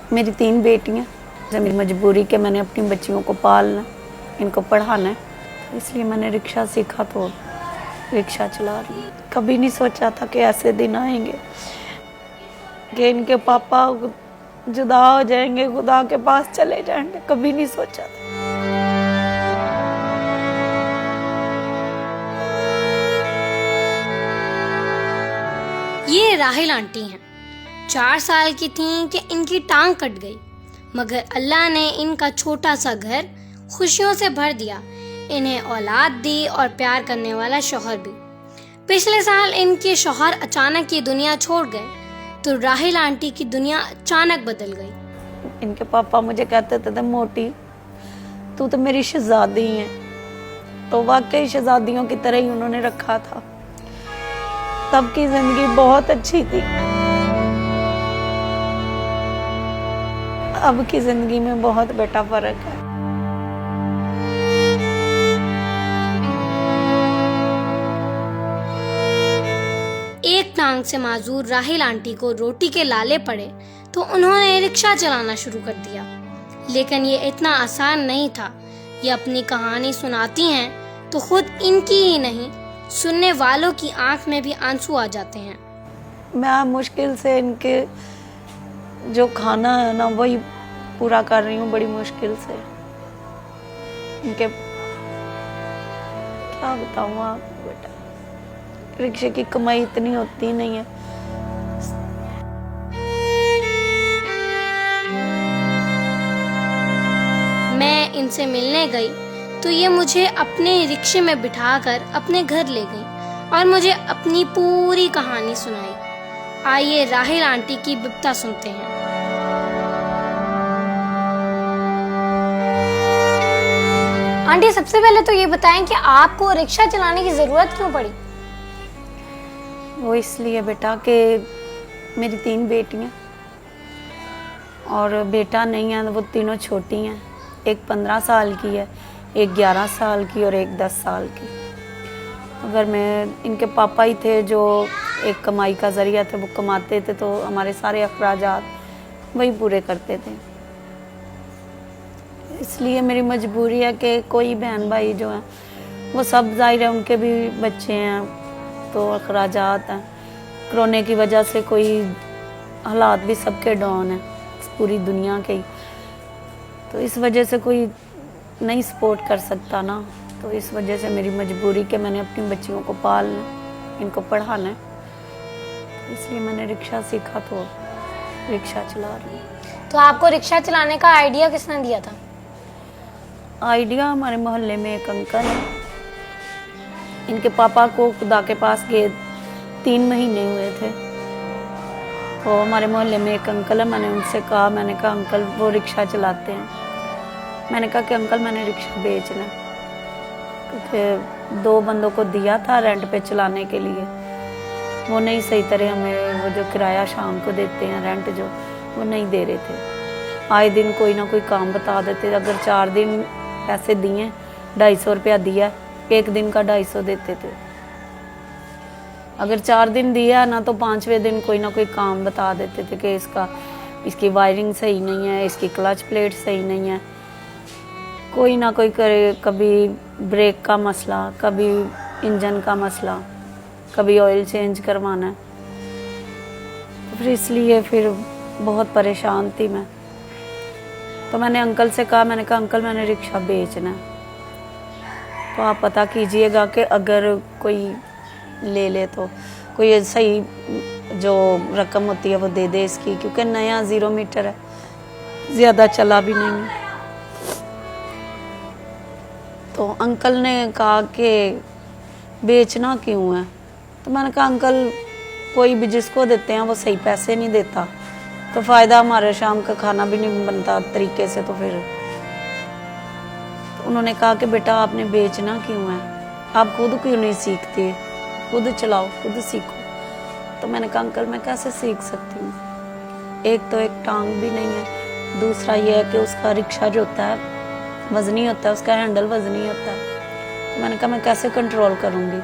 मेरी 3 बेटियाँ, जब मेरी मजबूरी कि मैंने अपनी बच्चियों को पालना, इनको पढ़ाना है, इसलिए मैंने रिक्शा सीखा तो रिक्शा चला रही हूँ। कभी नहीं सोचा था कि ऐसे दिन आएंगे कि इनके पापा जुदा हो जाएंगे, खुदा के पास चले जाएंगे, कभी नहीं सोचा था। ये राहिल आंटी हैं। 4 साल की थीं कि इनकी टांग कट गई, मगर अल्लाह ने इनका छोटा सा घर खुशियों से भर दिया। इन्हें औलाद दी और प्यार करने वाला शौहर भी। पिछले साल इनके शौहर अचानक ये दुनिया छोड़ गए, तो राहिल आंटी की दुनिया अचानक बदल गई। इनके पापा मुझे कहते थे मोटी तू तो मेरी शहजादी है, तो वाकई शहजादियों की तरह ही उन्होंने रखा था। तब की जिंदगी बहुत अच्छी थी, अब की जिंदगी में बहुत बेटा फर्क है। एक टांग से माजूर राहिल आंटी को रोटी के लाले पड़े तो उन्होंने रिक्शा चलाना शुरू कर दिया। लेकिन ये इतना आसान नहीं था। ये अपनी कहानी सुनाती हैं तो खुद इनकी ही नहीं, सुनने वालों की आंख में भी आंसू आ जाते हैं। मैं मुश्किल से इनके जो खाना है ना वही पूरा कर रही हूँ, बड़ी मुश्किल से। इनके क्या बताऊँ आपको बेटा, रिक्शे की कमाई इतनी होती नहीं है। मैं इनसे मिलने गई तो ये मुझे अपने रिक्शे में बिठाकर अपने घर ले गई और मुझे अपनी पूरी कहानी सुनाई। आइए राहिल आंटी की बिपता सुनते हैं। आंटी, सबसे पहले तो ये बताएं कि आपको रिक्शा चलाने की जरूरत क्यों पड़ी? वो इसलिए बेटा कि मेरी 3 बेटियां और बेटा नहीं है, वो तीनों छोटी हैं। एक 15 साल की है, एक 11 साल की और एक 10 साल की। अगर मैं इनके पापा ही थे जो एक कमाई का जरिया थे, वो कमाते थे तो हमारे सारे अखराजात वही पूरे करते थे। इसलिए मेरी मजबूरी है कि कोई बहन भाई जो है वो सब जाहिर है उनके भी बच्चे हैं तो अखराजात हैं। कोरोना की वजह से कोई हालात भी सबके डाउन है, पूरी दुनिया के ही, तो इस वजह से कोई नहीं सपोर्ट कर सकता ना। तो इस वजह से मेरी मजबूरी कि मैंने अपनी बच्चियों को पालना, इनको पढ़ाना है, इसलिए मैंने रिक्शा सीखा तो रिक्शा चला रही हूँ। तो आपको रिक्शा चलाने का आइडिया किसने दिया था? आइडिया हमारे मोहल्ले में एक अंकल है, इनके पापा को खुदा के पास गए 3 महीने हुए थे, तो हमारे मोहल्ले में एक अंकल है। मैंने उनसे कहा, मैंने कहा अंकल वो रिक्शा चलाते हैं, मैंने कहा कि अंकल मैंने रिक्शा बेचना है, क्योंकि 2 बंदों को दिया था रेंट पे चलाने के लिए, वो नहीं सही तरह हमें वो जो किराया शाम को देते हैं रेंट जो, वो नहीं दे रहे थे। आए दिन कोई ना कोई काम बता देते। अगर 4 दिन पैसे दिए, 250 रुपया दिया, एक दिन का 250 देते थे। अगर 4 दिन दिया ना तो 5वें दिन कोई ना कोई काम बता देते थे कि इसकी वायरिंग सही नहीं है, इसकी क्लच प्लेट सही नहीं है, कोई ना कोई करे, कभी ब्रेक का मसला, कभी इंजन का मसला, कभी ऑयल चेंज करवाना है। तो फिर इसलिए फिर बहुत परेशान थी मैं, तो मैंने अंकल से कहा, मैंने कहा अंकल मैंने रिक्शा बेचना है, तो आप पता कीजिएगा कि अगर कोई ले तो कोई सही जो रकम होती है वो दे दे इसकी, क्योंकि नया 0 मीटर है, ज़्यादा चला भी नहीं है। तो अंकल ने कहा कि बेचना क्यों है, तो मैंने कहा अंकल कोई भी जिसको देते हैं वो सही पैसे नहीं देता, तो फ़ायदा हमारे शाम का खाना भी नहीं बनता तरीके से। तो फिर तो उन्होंने कहा कि बेटा आपने बेचना क्यों है, आप खुद क्यों नहीं सीखते, खुद चलाओ, खुद सीखो। तो मैंने कहा अंकल मैं कैसे सीख सकती हूँ, एक तो एक टांग भी नहीं है, दूसरा ये है कि उसका रिक्शा जो होता है वजनी होता है, उसका हैंडल वजनी होता है, तो मैंने कहा मैं कैसे कंट्रोल करूँगी।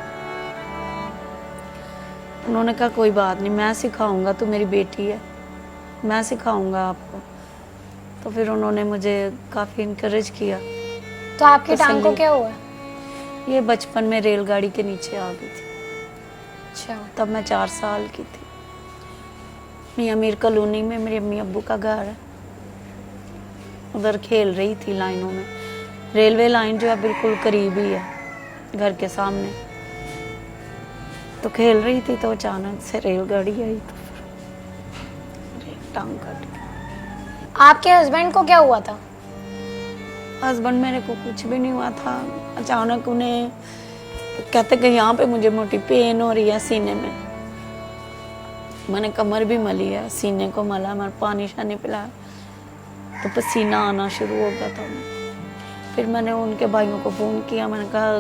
उन्होंने कहा कोई बात नहीं, मैं सिखाऊंगा, तो मेरी बेटी है, मैं सिखाऊंगा आपको। तो फिर उन्होंने मुझे काफ़ी इनकरेज किया। तो आपकी टांग को तसल्ली। क्या हुआ? ये बचपन में रेलगाड़ी के नीचे आ गई थी, अच्छा। तब मैं 4 साल की थी। मियाँ मीर कॉलोनी में मेरे अम्मी अब्बू का घर है, उधर खेल रही थी लाइनों में। रेलवे लाइन जो है बिल्कुल करीब ही है घर के सामने, तो खेल रही थी तो अचानक से रेलगाड़ी आई तो फिर टांग कट गई। आपके हस्बैंड को क्या हुआ था? हस्बैंड मेरे को कुछ भी नहीं हुआ था, अचानक उन्हें कहते कि यहाँ पे मुझे मोटी पेन हो रही है सीने में। मैंने कमर भी मली है, सीने को मला, मैंने पानी शानी पिलाया तो पसीना आना शुरू हो गया था। फिर मैंने उनके भाइयों को फ़ोन किया, मैंने कहा,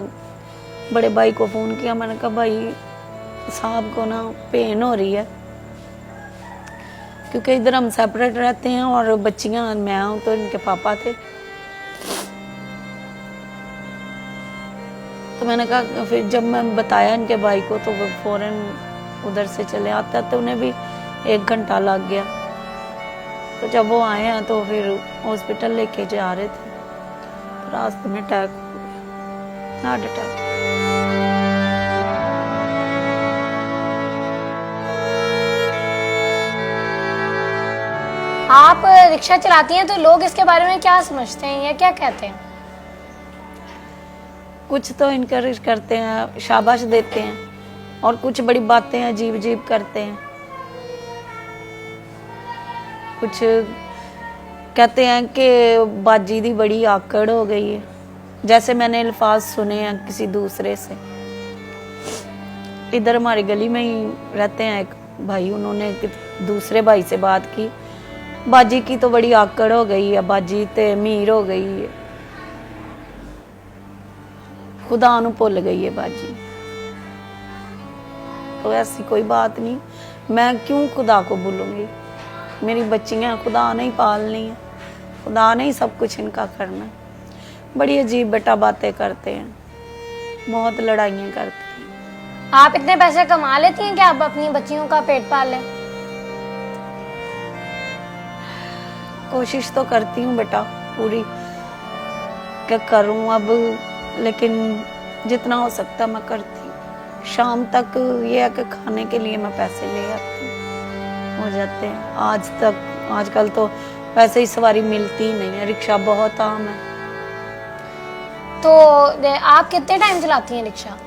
बड़े भाई को फ़ोन किया, मैंने कहा भाई साहब को ना पेन हो रही है, क्योंकि इधर हम सेपरेट रहते हैं और बच्चियां, मैं हूँ तो इनके पापा थे। तो मैंने कहा, फिर जब मैं बताया इनके भाई को तो वो फौरन उधर से चले आते तो उन्हें भी 1 घंटा लग गया। तो जब वो आए हैं तो फिर हॉस्पिटल लेके जा रहे थे तो रास्ते में अटैक हो गया, हार्ट अटैक। आप रिक्शा चलाती हैं तो लोग इसके बारे में क्या समझते हैं या क्या कहते हैं? कुछ तो इनकरेज करते हैं, शाबाश देते हैं, और कुछ बड़ी बातें अजीब अजीब करते हैं। कुछ कहते हैं कि बाजी दी बड़ी आकड़ हो गई है, जैसे मैंने अल्फाज सुने हैं किसी दूसरे से। इधर हमारी गली में ही रहते हैं एक भाई, उन्होंने दूसरे भाई से बात की, बाजी की तो बड़ी आकड़ हो गई है, बाजी ते अमीर हो गई है, खुदा नू भुल गई है बाजी। तो ऐसी कोई बात नहीं, मैं क्यों खुदा को भूलूंगी? मेरी बच्चियां खुदा ने ही पालनी है, खुदा ने ही सब कुछ इनका करना है। बड़ी अजीब बेटा बातें करते हैं, बहुत लड़ाइयाँ करते हैं। आप इतने पैसे कमा लेती हैं कि आप अपनी बच्चियों का पेट पाल लें? कोशिश तो करती हूँ बेटा पूरी क्या करूँ अब, लेकिन जितना हो सकता मैं करती हूँ। शाम तक ये है कि खाने के लिए मैं पैसे ले आती हूँ, हो जाते हैं। आजकल तो वैसे ही सवारी मिलती ही नहीं है, रिक्शा बहुत आम है। तो आप कितने टाइम चलाती हैं रिक्शा?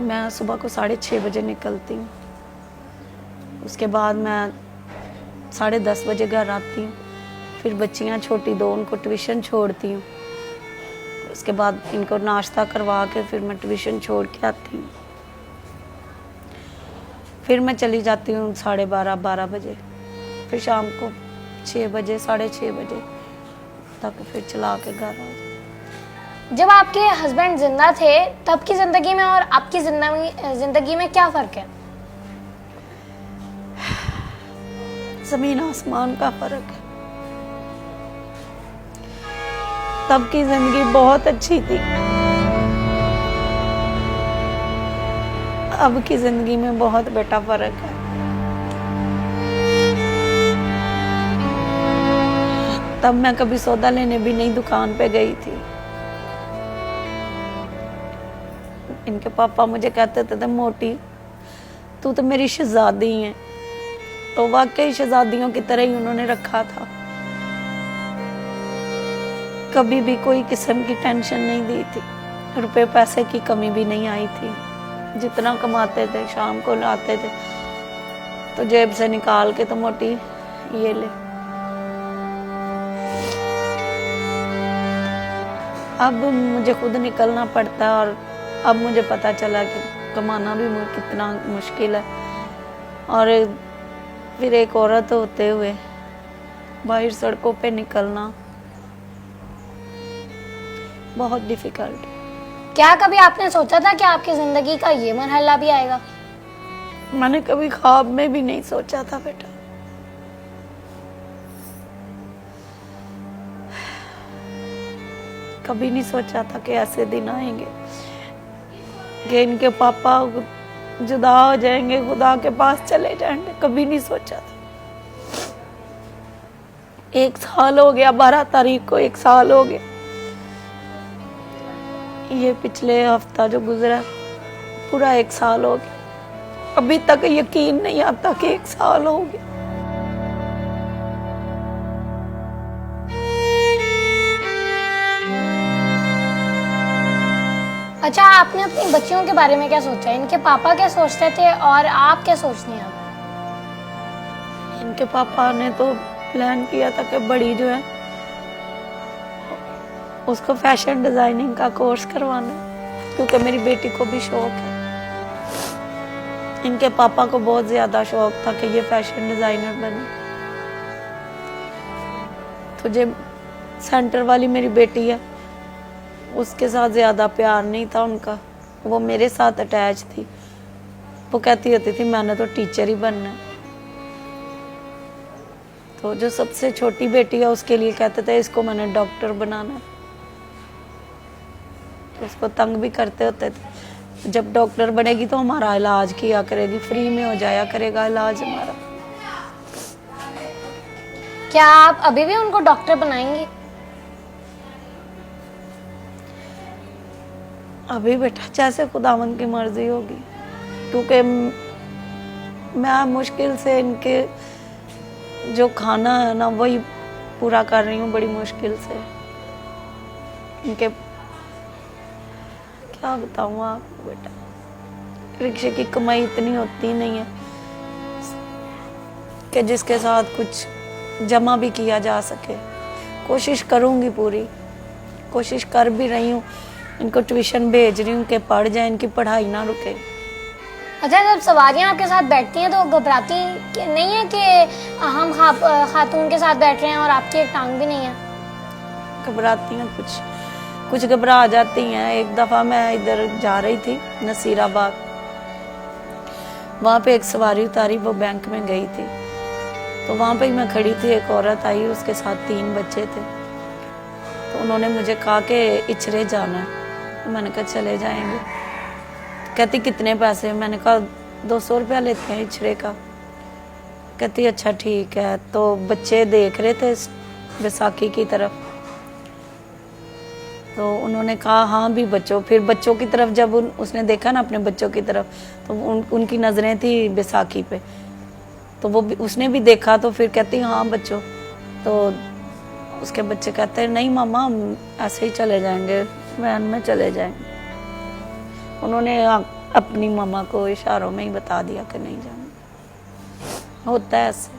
मैं सुबह को 6:30 बजे निकलती हूँ, उसके बाद मैं 10:30 बजे घर आती हूँ। फिर बच्चियाँ छोटी 2, उनको ट्यूशन छोड़ती हूँ, उसके बाद इनको नाश्ता करवा के फिर मैं ट्यूशन छोड़ के आती हूँ। फिर मैं चली जाती हूँ 12:30 बजे, फिर शाम को 6 बजे 6:30 बजे तक फिर चला के घर आ जाती। जब आपके हस्बैंड जिंदा थे तब की जिंदगी में और आपकी जिंदगी में क्या फर्क है? जमीन आसमान का फर्क है। तब की जिंदगी बहुत अच्छी थी, अब की जिंदगी में बहुत बेटा फर्क है। तब मैं कभी सौदा लेने भी नहीं दुकान पे गई थी। इनके पापा मुझे कहते थे, मोटी तू तो मेरी शहजादी है। तो वाकई शहजादियों की तरह ही उन्होंने रखा था, कभी भी कोई किस्म की टेंशन नहीं दी थी, रुपए पैसे की कमी भी नहीं आई थी। जितना कमाते थे शाम को लाते थे तो जेब से निकाल के तो मोटी ये ले। अब मुझे खुद निकलना पड़ता है और अब मुझे पता चला कि कमाना भी कितना मुश्किल है, और फिर एक औरत होते हुए बाहर सड़कों पे निकलना बहुत डिफिकल्ट। क्या कभी आपने सोचा था कि आपकी जिंदगी का ये मरहला भी आएगा? मैंने कभी ख्वाब में भी नहीं सोचा था बेटा। कभी नहीं सोचा था कि ऐसे दिन आएंगे कि इनके पापा जुदा हो जाएंगे, खुदा के पास चले जाएंगे, कभी नहीं सोचा था। 1 साल हो गया, 12 तारीख को 1 साल हो गया। ये पिछले हफ्ता जो गुजरा पूरा 1 साल हो गया। अभी तक यकीन नहीं आता कि 1 साल हो गया। अच्छा, आपने अपनी बच्चियों के बारे में क्या सोचा? इनके पापा क्या सोचते थे और आप क्या सोचती हैं अब? इनके पापा ने तो प्लान किया था कि बड़ी जो है उसको फैशन डिजाइनिंग का कोर्स करवाना है, क्योंकि मेरी बेटी को भी शौक है। इनके पापा को बहुत ज्यादा शौक था कि ये फैशन डिजाइनर बने। तो जो सेंटर वाली मेरी बेटी है उसके साथ ज्यादा प्यार नहीं था उनका, वो मेरे साथ अटैच थी। वो कहती रहती थी मैंने तो टीचर ही बनना है। तो जो सबसे छोटी बेटी है उसके लिए कहते थे इसको मैंने डॉक्टर बनाना है। तो उसको तंग भी करते होते थे, जब डॉक्टर बनेगी तो हमारा इलाज किया करेगी, फ्री में हो जाया करेगा इलाज हमारा। क्या आप अभी भी उनको डॉक्टर बनाएंगे? अभी बेटा जैसे खुदावंद की मर्जी होगी, क्योंकि मैं मुश्किल से इनके जो खाना है ना वही पूरा कर रही हूँ, बड़ी मुश्किल से। इनके क्या बताऊँ आपको बेटा, रिक्शे की कमाई इतनी होती नहीं है कि जिसके साथ कुछ जमा भी किया जा सके। कोशिश करूँगी पूरी, कोशिश कर भी रही हूँ। इनको ट्यूशन भेज रही हूँ कि पढ़ जाए, इनकी पढ़ाई ना रुके। अच्छा, जब सवारियां आपके साथ बैठती हैं तो घबराती नहीं है कि हम खातून के साथ बैठ रहे हैं और आपकी एक टांग भी नहीं है? घबराती हैं, कुछ घबरा जाती हैं। एक दफ़ा मैं इधर जा रही थी नसीराबाद, वहाँ पे एक सवारी उतारी, वो बैंक में गई थी। तो वहाँ पे मैं खड़ी थी, एक औरत आई, उसके साथ 3 बच्चे थे। तो उन्होंने मुझे कहा कि इचरे जाना है। तो मैंने कहा चले जाएंगे। कहती कितने पैसे? मैंने कहा 200 रुपया लेते हैं इचरे का। कहती अच्छा ठीक है। तो बच्चे देख रहे थे बैसाखी की तरफ, तो उन्होंने कहा हाँ भी बच्चों। फिर बच्चों की तरफ जब उसने देखा ना अपने बच्चों की तरफ, तो उनकी नज़रें थी बैसाखी पे। तो वो उसने भी देखा, तो फिर कहती हाँ बच्चों। तो उसके बच्चे कहते हैं नहीं मामा हम ऐसे ही चले जाएंगे, वैन में चले जाएंगे। उन्होंने अपनी मामा को इशारों में ही बता दिया कि नहीं जाना, होता है ऐसे।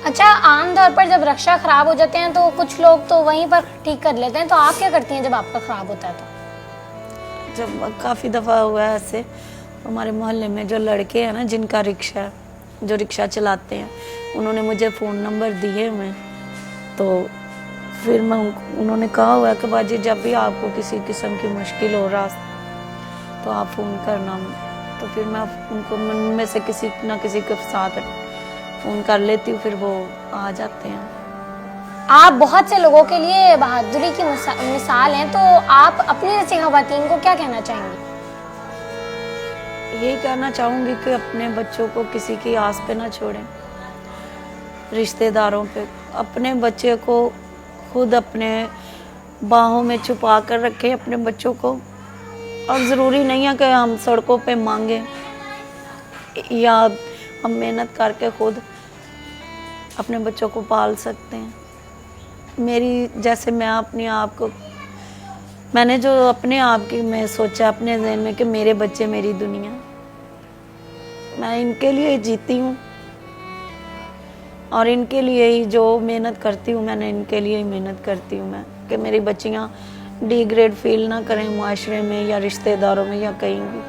अच्छा, आमतौर पर जब रक्षा खराब हो जाते हैं तो कुछ लोग तो वहीं पर ठीक कर लेते हैं, तो आप क्या करती हैं जब आपका खराब होता है? तो जब काफ़ी दफ़ा हुआ है ऐसे, हमारे मोहल्ले में जो लड़के हैं ना जिनका रिक्शा, जो रिक्शा चलाते हैं, उन्होंने मुझे फ़ोन नंबर दिए हुए। तो फिर मैं उन्होंने कहा हुआ है कि बाजी जब भी आपको किसी किस्म की मुश्किल हो रास्ते तो आप फ़ोन करना। तो फिर मैं उनको में से किसी ना किसी के साथ फ़ोन कर लेती हूँ, फिर वो आ जाते हैं। आप बहुत से लोगों के लिए बहादुरी की मिसाल हैं, तो आप अपनी जैसी खवातीन को क्या कहना चाहेंगी? यही कहना चाहूँगी कि अपने बच्चों को किसी की आस पे ना छोड़ें, रिश्तेदारों पे। अपने बच्चे को खुद अपने बाहों में छुपा कर रखें अपने बच्चों को। और ज़रूरी नहीं है कि हम सड़कों पे मांगें, या हम मेहनत करके खुद अपने बच्चों को पाल सकते हैं। मेरी जैसे मैं अपने आप को, मैंने जो अपने आप की मैं सोचा अपने ज़हन में कि मेरे बच्चे मेरी दुनिया, मैं इनके लिए जीती हूँ और इनके लिए ही जो मेहनत करती हूँ, मैंने इनके लिए ही मेहनत करती हूँ मैं, कि मेरी बच्चियाँ डिग्रेड फील ना करें माशरे में या रिश्तेदारों में या कहीं भी।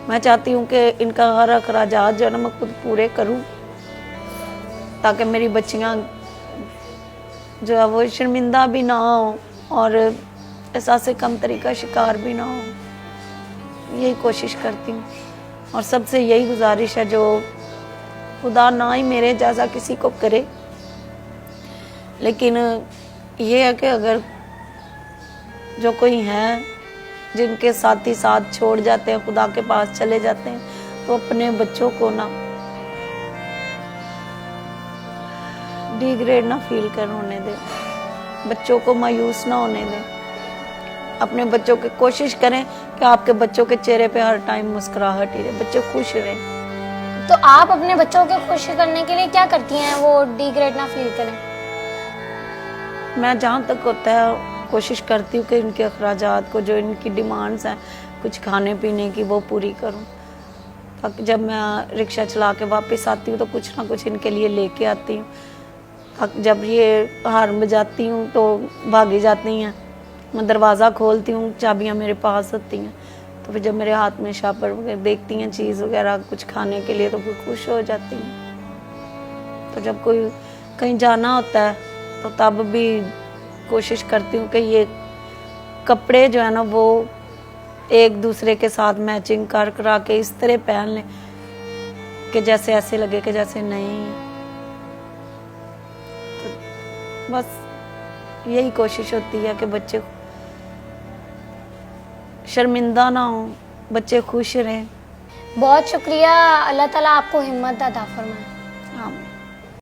मैं चाहती हूँ कि इनका हर अखराजात जो है ना मैं खुद पूरे करूँ, ताकि मेरी बच्चियाँ जो है वो शर्मिंदा भी ना हो और एहसास कमतरी का शिकार भी ना हो। यही कोशिश करती हूँ और सबसे यही गुजारिश है, जो खुदा ना ही मेरे जैसा किसी को करे, लेकिन ये है कि अगर जो कोई हैं जिनके साथी साथ छोड़ जाते हैं, खुदा के पास चले जाते हैं, तो अपने बच्चों को ना डिग्रेड ना फील कर होने दें, बच्चों को मायूस ना होने दें। अपने बच्चों की कोशिश करें कि आपके बच्चों के चेहरे पे हर टाइम मुस्कुराहट ही रहे, बच्चे खुश रहें। तो आप अपने बच्चों को खुश करने के लिए क्या करती हैं वो डिग्रेड ना फील करें? मैं जहाँ तक होता है कोशिश करती हूँ कि इनके अखराजात को, जो इनकी डिमांड्स हैं कुछ खाने पीने की, वो पूरी करूँ, ताकि जब मैं रिक्शा चला के वापस आती हूँ तो कुछ ना कुछ इनके लिए लेके आती हूँ। ताकि जब ये हार्न बजाती हूँ तो भागी जाती हैं, मैं दरवाज़ा खोलती हूँ, चाबियाँ मेरे पास होती हैं, तो फिर जब मेरे हाथ में शापर वगैरह देखती हैं चीज़ वगैरह कुछ खाने के लिए तो फिर खुश हो जाती हैं। तो जब कोई कहीं जाना होता है तो तब भी कोशिश करती हूँ कि ये कपड़े जो है ना वो एक दूसरे के साथ मैचिंग कर करा के इस तरह पहन लें कि जैसे ऐसे लगे कि जैसे नहीं। तो बस यही कोशिश होती है कि बच्चे शर्मिंदा ना हो, बच्चे खुश रहें। बहुत शुक्रिया, अल्लाह ताला आपको हिम्मत अता फरमाए। हाँ।